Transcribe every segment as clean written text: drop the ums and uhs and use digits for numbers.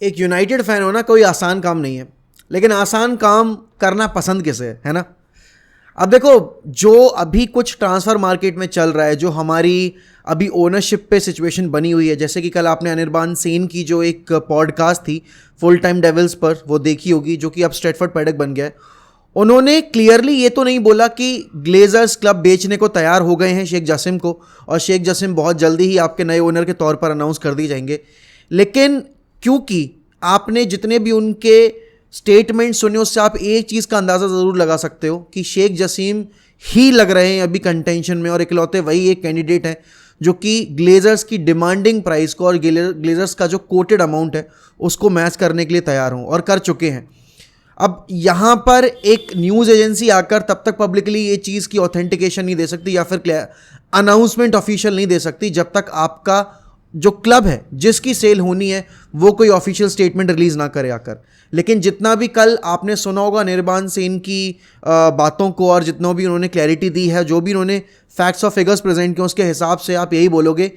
एक United fan होना कोई आसान काम नहीं है, लेकिन आसान काम करना पसंद किसे है ना। अब देखो, जो अभी कुछ ट्रांसफ़र मार्केट में चल रहा है, जो हमारी अभी ओनरशिप पे सिचुएशन बनी हुई है, जैसे कि कल आपने अनिर्बान सेन की जो एक पॉडकास्ट थी फुल टाइम डेविल्स पर वो देखी होगी, जो कि अब स्ट्रेटफोर्ड पैडक बन गया है। उन्होंने क्लियरली ये तो नहीं बोला कि ग्लेजर्स क्लब बेचने को तैयार हो गए हैं शेख जासिम को, और शेख जासिम बहुत जल्दी ही आपके नए ओनर के तौर पर अनाउंस कर दिए जाएंगे। लेकिन क्योंकि आपने जितने भी उनके स्टेटमेंट सुने, उससे आप एक चीज़ का अंदाज़ा ज़रूर लगा सकते हो कि शेख जसीम ही लग रहे हैं अभी कंटेंशन में, और इकलौते वही एक कैंडिडेट है जो कि ग्लेजर्स की डिमांडिंग प्राइस को और ग्लेजर्स का जो कोटेड अमाउंट है उसको मैच करने के लिए तैयार हों, और कर चुके हैं। अब यहाँ पर एक न्यूज़ एजेंसी आकर तब तक पब्लिकली ये चीज़ की ऑथेंटिकेशन नहीं दे सकती या फिर अनाउंसमेंट ऑफिशियल नहीं दे सकती जब तक आपका जो क्लब है जिसकी सेल होनी है वो कोई ऑफिशियल स्टेटमेंट रिलीज़ ना करे आकर। लेकिन जितना भी कल आपने सुना होगा निर्बान सेन की बातों को, और जितना भी उन्होंने क्लैरिटी दी है, जो भी उन्होंने फैक्ट्स और फिगर्स प्रेजेंट किए, उसके हिसाब से आप यही बोलोगे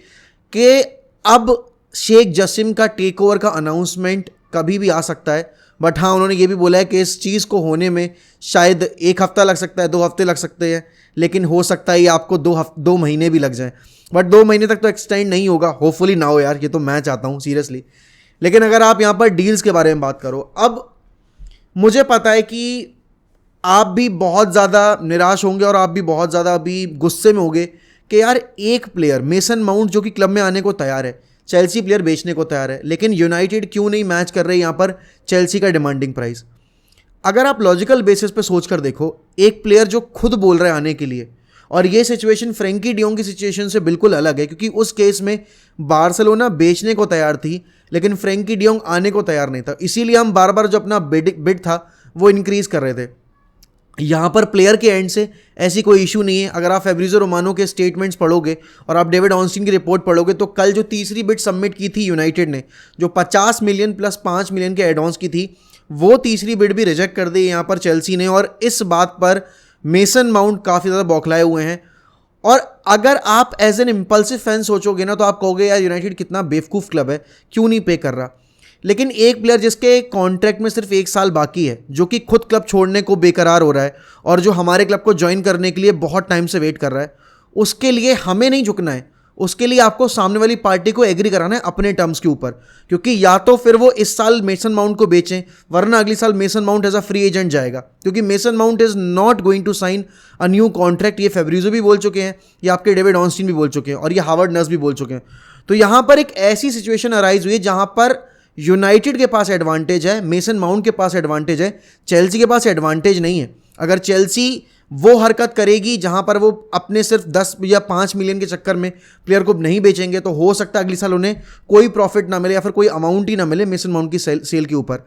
कि अब शेख जसीम का टेक ओवर का अनाउंसमेंट कभी भी आ सकता है। बट हाँ, उन्होंने ये भी बोला है कि इस चीज़ को होने में शायद 1 हफ्ता लग सकता है, 2 हफ्ते लग सकते हैं, लेकिन हो सकता है ये आपको 2 महीने भी लग जाए। बट 2 महीने तक तो एक्सटेंड नहीं होगा, होपफुली ना हो यार, ये तो मैं चाहता हूँ सीरियसली। लेकिन अगर आप यहाँ पर डील्स के बारे में बात करो, अब मुझे पता है कि आप भी बहुत ज़्यादा निराश होंगे और आप भी बहुत ज़्यादा अभी गुस्से में होंगे कि यार एक प्लेयर मेसन माउंट जो कि क्लब में आने को तैयार है, चेल्सी प्लेयर बेचने को तैयार है, लेकिन यूनाइटेड क्यों नहीं मैच कर रहे यहाँ पर चेल्सी का डिमांडिंग प्राइस। अगर आप लॉजिकल बेसिस पे सोच कर देखो, एक प्लेयर जो खुद बोल रहे हैं आने के लिए, और ये सिचुएशन फ्रेंकी डियोंग की सिचुएशन से बिल्कुल अलग है, क्योंकि उस केस में बार्सिलोना बेचने को तैयार थी लेकिन फ्रेंकी डियोंग आने को तैयार नहीं था, इसीलिए हम बार बार जो अपना बिड था वो इंक्रीज़ कर रहे थे। यहाँ पर प्लेयर के एंड से ऐसी कोई इशू नहीं है। अगर आप फैब्रिज़ो रोमानो के स्टेटमेंट्स पढ़ोगे और आप डेविड ऑनस्टीन की रिपोर्ट पढ़ोगे, तो कल जो तीसरी बिड सबमिट की थी यूनाइटेड ने, जो 50 मिलियन प्लस 5 मिलियन के एडवांस की थी, वो तीसरी बिड भी रिजेक्ट कर दी यहाँ पर चेल्सी ने। और इस बात पर मेसन माउंट काफ़ी ज़्यादा बौखलाए हुए हैं। और अगर आप एज एन इम्पल्सिव फैन सोचोगे ना, तो आप कहोगे यार यूनाइटेड कितना बेवकूफ़ क्लब है, क्यों नहीं पे कर रहा। लेकिन एक प्लेयर जिसके कॉन्ट्रैक्ट में सिर्फ 1 साल बाकी है, जो कि खुद क्लब छोड़ने को बेकरार हो रहा है और जो हमारे क्लब को ज्वाइन करने के लिए बहुत टाइम से वेट कर रहा है, उसके लिए हमें नहीं झुकना है। उसके लिए आपको सामने वाली पार्टी को एग्री कराना है अपने टर्म्स के ऊपर, क्योंकि या तो फिर वो इस साल मेसन माउंट को बेचें, वरना अगले साल Mason Mount as a free agent जाएगा, क्योंकि Mason Mount is not going to sign a new contract. ये फैब्रिज़ो भी बोल चुके हैं, ये आपके डेविड ऑनस्टीन भी बोल चुके हैं, और ये हावर्ड नर्स भी बोल चुके हैं। तो यहाँ पर एक ऐसी सिचुएशन अराइज हुई है जहाँ पर यूनाइटेड के पास एडवांटेज है, मेसन माउंट के पास एडवांटेज है, चेल्सी के पास एडवांटेज नहीं है। अगर चेल्सी वो हरकत करेगी जहां पर वो अपने सिर्फ 10 या 5 मिलियन के चक्कर में प्लेयर को नहीं बेचेंगे, तो हो सकता है अगले साल उन्हें कोई प्रॉफिट ना मिले या फिर कोई अमाउंट ही ना मिले मेसन माउंट की सेल के ऊपर।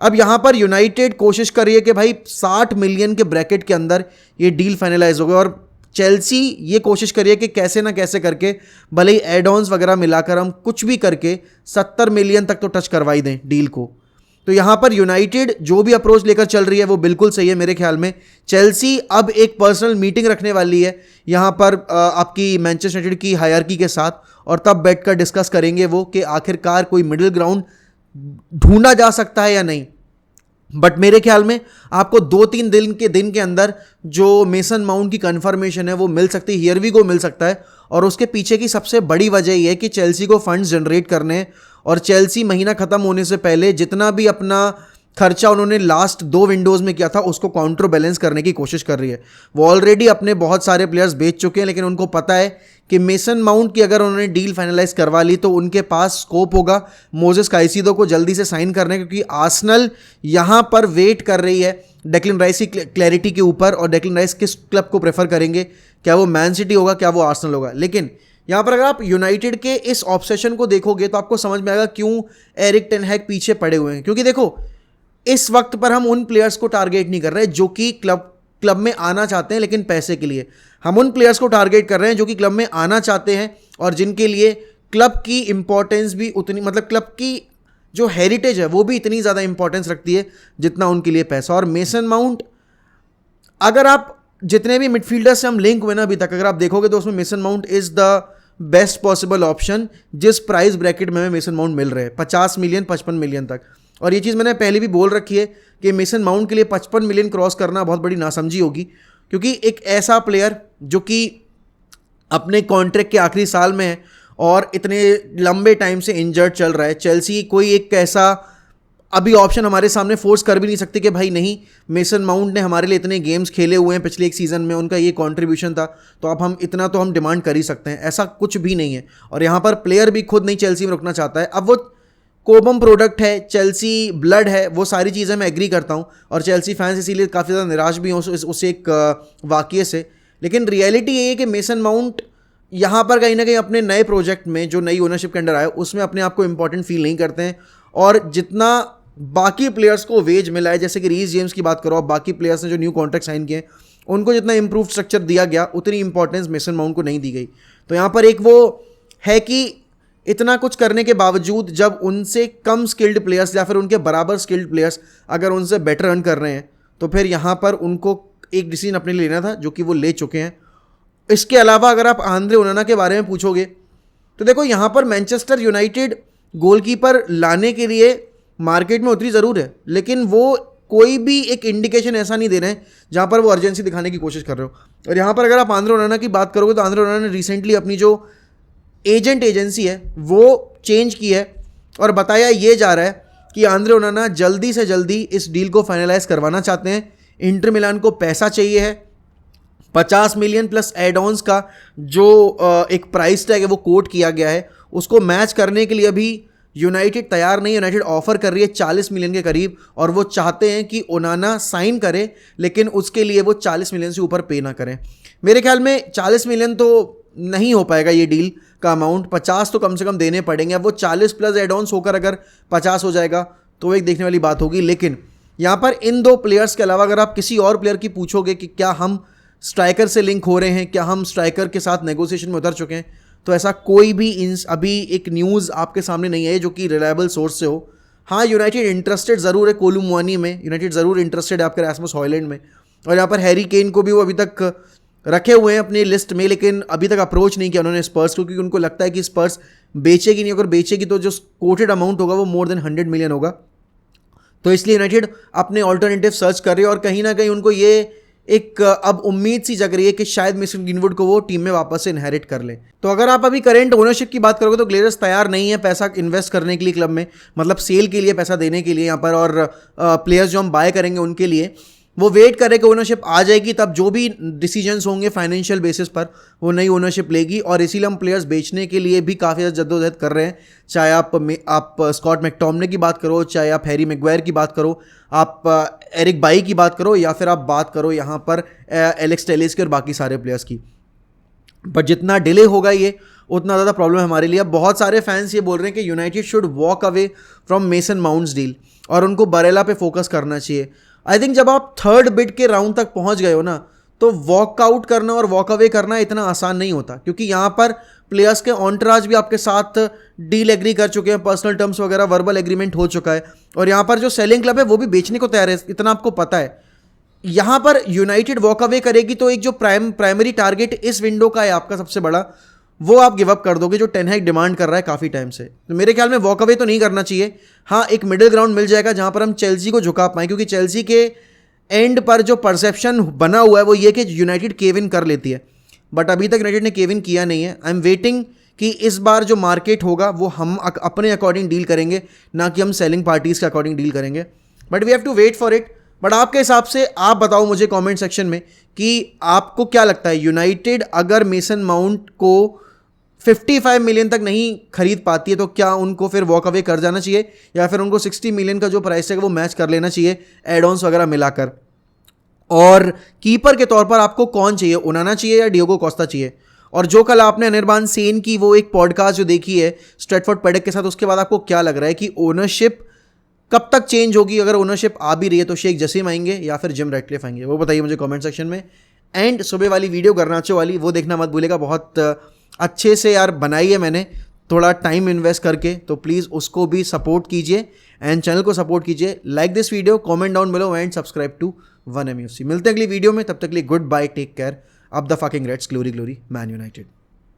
अब यहां पर यूनाइटेड कोशिश कर रही है कि भाई 60 मिलियन के ब्रैकेट के अंदर ये डील फाइनलाइज हो गया, और चेल्सी ये कोशिश करिए कि कैसे ना कैसे करके भले ही एड ऑन्स वगैरह मिलाकर हम कुछ भी करके 70 मिलियन तक तो टच करवाई दें डील को। तो यहाँ पर यूनाइटेड जो भी अप्रोच लेकर चल रही है वो बिल्कुल सही है मेरे ख्याल में। चेल्सी अब एक पर्सनल मीटिंग रखने वाली है यहाँ पर आपकी मैनचेस्टर यूनाइटेड की हायरार्की के साथ, और तब बैठकर डिस्कस करेंगे वो कि आखिरकार कोई मिडिल ग्राउंड ढूंढा जा सकता है या नहीं। बट मेरे ख्याल में आपको 2-3 दिन के अंदर जो मेसन माउंट की कंफर्मेशन है वो मिल सकती है, हियर वी गो मिल सकता है। और उसके पीछे की सबसे बड़ी वजह ये है कि चेल्सी को फंड्स जनरेट करने हैं, और चेल्सी महीना ख़त्म होने से पहले जितना भी अपना खर्चा उन्होंने लास्ट 2 विंडोज़ में किया था उसको काउंटर बैलेंस करने की कोशिश कर रही है। वो ऑलरेडी अपने बहुत सारे प्लेयर्स बेच चुके हैं, लेकिन उनको पता है कि मेसन माउंट की अगर उन्होंने डील फाइनलाइज करवा ली तो उनके पास स्कोप होगा मोजेस काइसीडो को जल्दी से साइन करने, क्योंकि आर्सेनल यहाँ पर वेट कर रही है डेक्लन राइस की क्लैरिटी के ऊपर, और डेक्लन राइस किस क्लब को प्रेफर करेंगे, क्या वो मैन सिटी होगा, क्या वो आर्सेनल होगा। लेकिन यहाँ पर अगर आप यूनाइटेड के इस ऑब्सेशन को देखोगे तो आपको समझ में आएगा क्यों एरिक टेन हैग पीछे पड़े हुए हैं। क्योंकि देखो, इस वक्त पर हम उन प्लेयर्स को टारगेट नहीं कर रहे जो कि क्लब में आना चाहते हैं लेकिन पैसे के लिए। हम उन प्लेयर्स को टारगेट कर रहे हैं जो कि क्लब में आना चाहते हैं और जिनके लिए क्लब की इंपॉर्टेंस भी उतनी, मतलब क्लब की जो हेरिटेज है वो भी इतनी ज़्यादा इंपॉर्टेंस रखती है जितना उनके लिए पैसा। और मेसन माउंट, अगर आप जितने भी मिडफील्डर से हम लिंक हुए ना अभी तक, अगर आप देखोगे तो उसमें mason mount is the best possible option जिस प्राइस ब्रैकेट में मेसन माउंट मिल रहे हैं, 50 मिलियन 55 मिलियन तक। और ये चीज़ मैंने पहले भी बोल रखी है कि मेसन माउंट के लिए 55 मिलियन क्रॉस करना बहुत बड़ी नासमझी होगी, क्योंकि एक ऐसा प्लेयर जो कि अपने कॉन्ट्रैक्ट के आखिरी साल में है और इतने लंबे टाइम से इंजर्ड चल रहा है, चेल्सी कोई एक ऐसा अभी ऑप्शन हमारे सामने फोर्स कर भी नहीं सकते कि भाई नहीं, मेसन माउंट ने हमारे लिए इतने गेम्स खेले हुए हैं पिछले एक सीज़न में, उनका ये कंट्रीब्यूशन था, तो अब हम इतना तो हम डिमांड कर ही सकते हैं। ऐसा कुछ भी नहीं है। और यहाँ पर प्लेयर भी खुद नहीं चेल्सी में रुकना चाहता है। अब वो कोबम प्रोडक्ट है, चेल्सी ब्लड है, वो सारी चीज़ें मैं एग्री करता हूँ और चेल्सी फैंस इसीलिए काफ़ी ज़्यादा निराश भी हों उस एक वाक़ये से। लेकिन रियलिटी ये है कि मेसन माउंट यहाँ पर कहीं ना कहीं अपने नए प्रोजेक्ट में जो नई ओनरशिप के अंडर आए उसमें अपने आप को इंपॉर्टेंट फील नहीं करते हैं। और जितना बाकी प्लेयर्स को वेज मिला है, जैसे कि रीस जेम्स की बात करो, अब बाकी प्लेयर्स ने जो न्यू कॉन्ट्रैक्ट साइन किए उनको जितना इंप्रूव स्ट्रक्चर दिया गया उतनी इंपॉर्टेंस मेसन माउंट को नहीं दी गई। तो यहाँ पर एक वो है कि इतना कुछ करने के बावजूद जब उनसे कम स्किल्ड प्लेयर्स या फिर उनके बराबर स्किल्ड प्लेयर्स अगर उनसे बेटर अर्न कर रहे हैं तो फिर यहाँ पर उनको एक डिसीजन अपने लिए लेना था, जो कि वो ले चुके हैं। इसके अलावा अगर आप आंद्रे ओनाना के बारे में पूछोगे तो देखो, यहाँ पर मैनचेस्टर यूनाइटेड गोलकीपर लाने के लिए मार्केट में उतरी ज़रूर है, लेकिन वो कोई भी एक इंडिकेशन ऐसा नहीं दे रहे हैं जहाँ पर वो अर्जेंसी दिखाने की कोशिश कर रहे हो। और यहाँ पर अगर आप आंद्रे ओनाना की बात करोगे तो आंद्रे ओनाना ने रिसेंटली अपनी जो एजेंट एजेंसी है वो चेंज की है और बताया ये जा रहा है कि आंद्रे ओनाना जल्दी से जल्दी इस डील को फाइनलाइज करवाना चाहते हैं। इंटर मिलान को पैसा चाहिए है, 50 मिलियन प्लस एड ऑन्स का जो एक प्राइस टैग है वो कोट किया गया है, उसको मैच करने के लिए अभी यूनाइटेड तैयार नहीं। यूनाइटेड ऑफर कर रही है 40 मिलियन के करीब और वो चाहते हैं कि ओनाना साइन करे, लेकिन उसके लिए वो 40 मिलियन से ऊपर पे ना करें। मेरे ख्याल में 40 मिलियन तो नहीं हो पाएगा ये डील का अमाउंट, 50 तो कम से कम देने पड़ेंगे। अब वो 40 प्लस एड ऑन्स होकर अगर 50 हो जाएगा तो एक देखने वाली बात होगी। लेकिन यहाँ पर इन दो प्लेयर्स के अलावा अगर आप किसी और प्लेयर की पूछोगे कि क्या हम स्ट्राइकर से लिंक हो रहे हैं, क्या हम स्ट्राइकर के साथ नेगोशिएशन में उतर चुके हैं, तो ऐसा कोई भी अभी एक न्यूज़ आपके सामने नहीं है जो कि रिलायबल सोर्स से हो। हाँ, यूनाइटेड इंटरेस्टेड ज़रूर है कोलू मुआनी में, यूनाइटेड ज़रूर इंटरेस्टेड है आपके रासमस हॉयलैंड में, और यहाँ पर हैरी केन को भी वो अभी तक रखे हुए हैं अपनी लिस्ट में, लेकिन अभी तक अप्रोच नहीं किया उन्होंने स्पर्स को, क्योंकि उनको लगता है कि स्पर्स बेचेगी नहीं, अगर बेचेगी तो जो कोटेड अमाउंट होगा वो मोर देन 100 मिलियन होगा। तो इसलिए यूनाइटेड अपने ऑल्टरनेटिव सर्च कर रही है और कहीं ना कहीं उनको ये एक अब उम्मीद सी जग रही है कि शायद मेसन ग्रीनवुड को वो टीम में वापस से इनहेरिट कर ले। तो अगर आप अभी करेंट ओनरशिप की बात करोगे तो ग्लेजर्स तैयार नहीं है पैसा इन्वेस्ट करने के लिए क्लब में, मतलब सेल के लिए पैसा देने के लिए यहाँ पर, और प्लेयर्स जो हम बाय करेंगे उनके लिए वो वेट करे कि ओनरशिप आ जाएगी, तब जो भी डिसीजंस होंगे फाइनेंशियल बेसिस पर वो नई ओनरशिप लेगी। और इसीलिए हम प्लेयर्स बेचने के लिए भी काफ़ी ज़्यादा जद्दोजहद कर रहे हैं। चाहे आप स्कॉट मैकटॉमने की बात करो, चाहे आप हैरी मैग्वायर की बात करो, आप एरिक बाई की बात करो, या फिर आप बात करो यहाँ पर एलेक्स टेलेस की और बाकी सारे प्लेयर्स की। बट जितना डिले होगा ये उतना ज़्यादा प्रॉब्लम है हमारे लिए। अब बहुत सारे फैंस ये बोल रहे हैं कि United should walk away from Mason Mount's deal और उनको बरेला पे फोकस करना चाहिए। आई थिंक जब आप थर्ड बिड के राउंड तक पहुंच गए हो ना, तो वॉकआउट करना और वॉक अवे करना इतना आसान नहीं होता, क्योंकि यहाँ पर प्लेयर्स के ऑन्टराज भी आपके साथ डील एग्री कर चुके हैं, पर्सनल टर्म्स वगैरह वर्बल एग्रीमेंट हो चुका है, और यहाँ पर जो सेलिंग क्लब है वो भी बेचने को तैयार है, इतना आपको पता है। यहाँ पर यूनाइटेड वॉक अवे करेगी तो एक जो प्राइमरी टारगेट इस विंडो का है आपका सबसे बड़ा, वो आप गिव अप कर दोगे, जो टेन हैग डिमांड कर रहा है काफ़ी टाइम से। तो मेरे ख्याल में वॉक अवे तो नहीं करना चाहिए। हाँ, एक मिडिल ग्राउंड मिल जाएगा जहाँ पर हम चेल्सी को झुका पाएँ, क्योंकि चेल्सी के एंड पर जो परसेप्शन बना हुआ है वो ये कि यूनाइटेड केव इन कर लेती है, बट अभी तक यूनाइटेड ने केव इन किया नहीं है। आई एम वेटिंग कि इस बार जो मार्केट होगा वो हम अपने अकॉर्डिंग डील करेंगे, ना कि हम सेलिंग पार्टीज़ के अकॉर्डिंग डील करेंगे, but we have to wait for it. But आपके हिसाब से आप बताओ मुझे कमेंट सेक्शन में कि आपको क्या लगता है, यूनाइटेड अगर मेसन माउंट को 55 मिलियन तक नहीं खरीद पाती है तो क्या उनको फिर वॉक अवे कर जाना चाहिए, या फिर उनको 60 मिलियन का जो प्राइस है वो मैच कर लेना चाहिए एड ऑन्स वगैरह मिलाकर? और कीपर के तौर पर आपको कौन चाहिए, ओनाना चाहिए या डियोगो कोस्टा चाहिए? और जो कल आपने अनिर्बान सेन की वो एक पॉडकास्ट जो देखी है स्ट्रेटफोर्ड पेडक के साथ, उसके बाद आपको क्या लग रहा है कि ओनरशिप कब तक चेंज होगी? अगर ओनरशिप आ भी रही है तो शेख जसीम आएंगे या फिर जिम रैटक्लिफ आएंगे, वो बताइए मुझे कमेंट सेक्शन में। एंड सुबह वाली वीडियो गर्नाचो वाली वो देखना मत भूलेगा, बहुत अच्छे से यार बनाई है मैंने, थोड़ा टाइम इन्वेस्ट करके, तो प्लीज़ उसको भी सपोर्ट कीजिए एंड चैनल को सपोर्ट कीजिए। Like this video, comment down below and subscribe to 1MUFC। मिलते हैं अगली वीडियो में, तब तक के लिए goodbye, take care, up the fucking Reds, glory glory Man United.